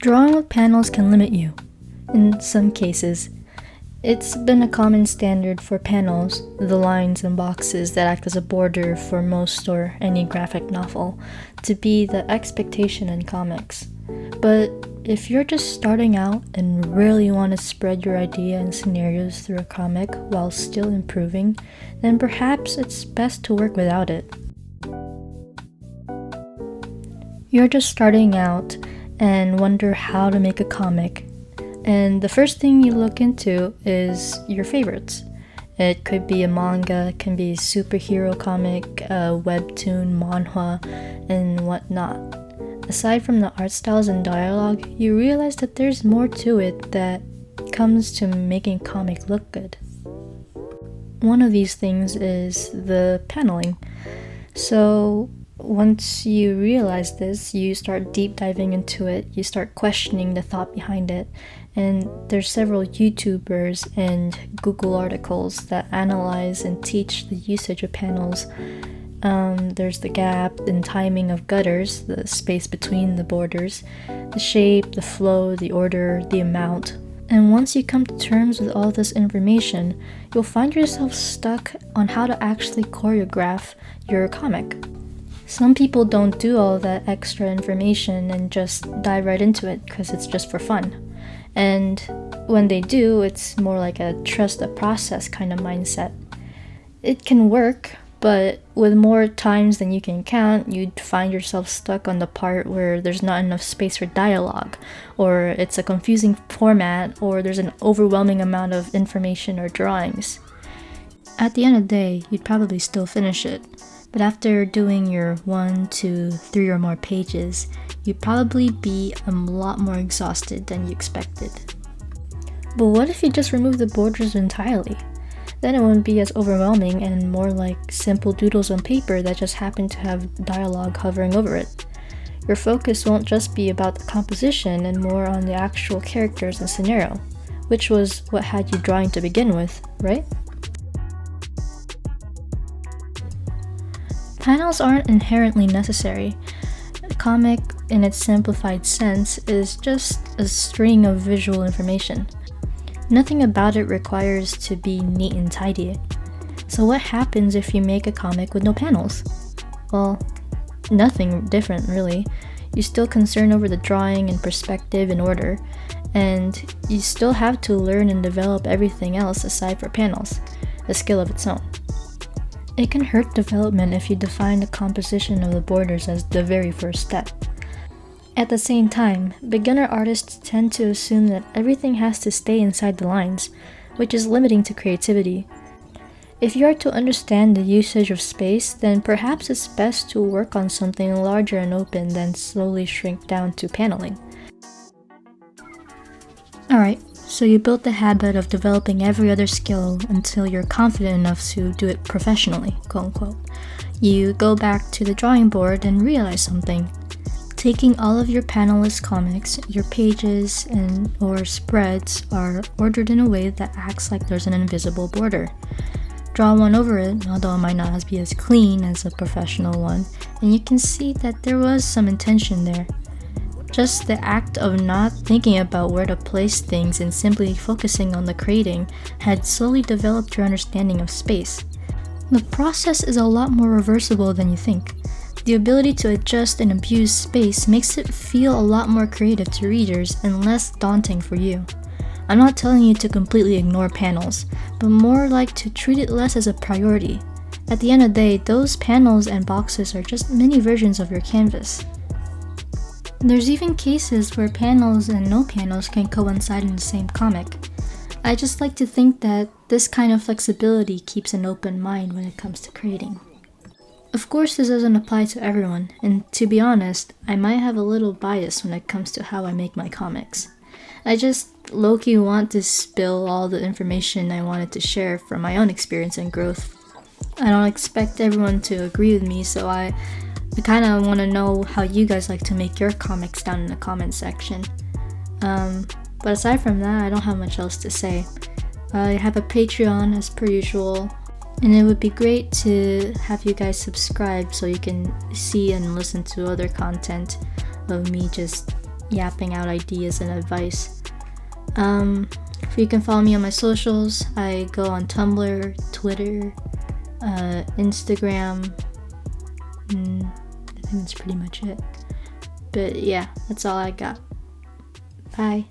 Drawing with panels can limit you. In some cases, it's been a common standard for panels, the lines and boxes that act as a border for most or any graphic novel, to be the expectation in comics. But if you're just starting out and really want to spread your idea and scenarios through a comic while still improving, then perhaps it's best to work without it. You're just starting out and wonder how to make a comic, and the first thing you look into is your favorites. It could be a manga, it can be a superhero comic, a webtoon, manhwa, and whatnot. Aside from the art styles and dialogue, you realize that there's more to it that comes to making a comic look good. One of these things is the paneling. So once you realize this, you start deep diving into it, you start questioning the thought behind it, and there's several YouTubers and Google articles that analyze and teach the usage of panels. There's the gap and timing of gutters, the space between the borders, the shape, the flow, the order, the amount. And once you come to terms with all this information, you'll find yourself stuck on how to actually choreograph your comic. Some people don't do all that extra information and just dive right into it because it's just for fun. And when they do, it's more like a trust the process kind of mindset. It can work, but with more times than you can count, you'd find yourself stuck on the part where there's not enough space for dialogue, or it's a confusing format, or there's an overwhelming amount of information or drawings. At the end of the day, you'd probably still finish it. But after doing your 1, 2, 3 or more pages, you'd probably be a lot more exhausted than you expected. But what if you just remove the borders entirely? Then it wouldn't be as overwhelming and more like simple doodles on paper that just happen to have dialogue hovering over it. Your focus won't just be about the composition and more on the actual characters and scenario, which was what had you drawing to begin with, right? Panels aren't inherently necessary. A comic, in its simplified sense, is just a string of visual information. Nothing about it requires to be neat and tidy. So what happens if you make a comic with no panels? Well, nothing different really. You're still concerned over the drawing and perspective and order, and you still have to learn and develop everything else aside for panels, a skill of its own. It can hurt development if you define the composition of the borders as the very first step. At the same time, beginner artists tend to assume that everything has to stay inside the lines, which is limiting to creativity. If you are to understand the usage of space, then perhaps it's best to work on something larger and open than slowly shrink down to paneling. Alright, so you built the habit of developing every other skill until you're confident enough to do it professionally, quote unquote. You go back to the drawing board and realize something. Taking all of your panelist comics, your pages or spreads are ordered in a way that acts like there's an invisible border. Draw one over it, although it might not be as clean as a professional one, and you can see that there was some intention there. Just the act of not thinking about where to place things and simply focusing on the creating had slowly developed your understanding of space. The process is a lot more reversible than you think. The ability to adjust and abuse space makes it feel a lot more creative to readers and less daunting for you. I'm not telling you to completely ignore panels, but more like to treat it less as a priority. At the end of the day, those panels and boxes are just mini versions of your canvas. There's even cases where panels and no panels can coincide in the same comic. I just like to think that this kind of flexibility keeps an open mind when it comes to creating. Of course, this doesn't apply to everyone, and to be honest, I might have a little bias when it comes to how I make my comics. I just low-key want to spill all the information I wanted to share from my own experience and growth. I don't expect everyone to agree with me, so I kind of want to know how you guys like to make your comics down in the comments section. But aside from that, I don't have much else to say. I have a Patreon as per usual, and it would be great to have you guys subscribe so you can see and listen to other content of me just yapping out ideas and advice. You can follow me on my socials. I go on Tumblr, Twitter, Instagram. I think that's pretty much it. But yeah, that's all I got. Bye.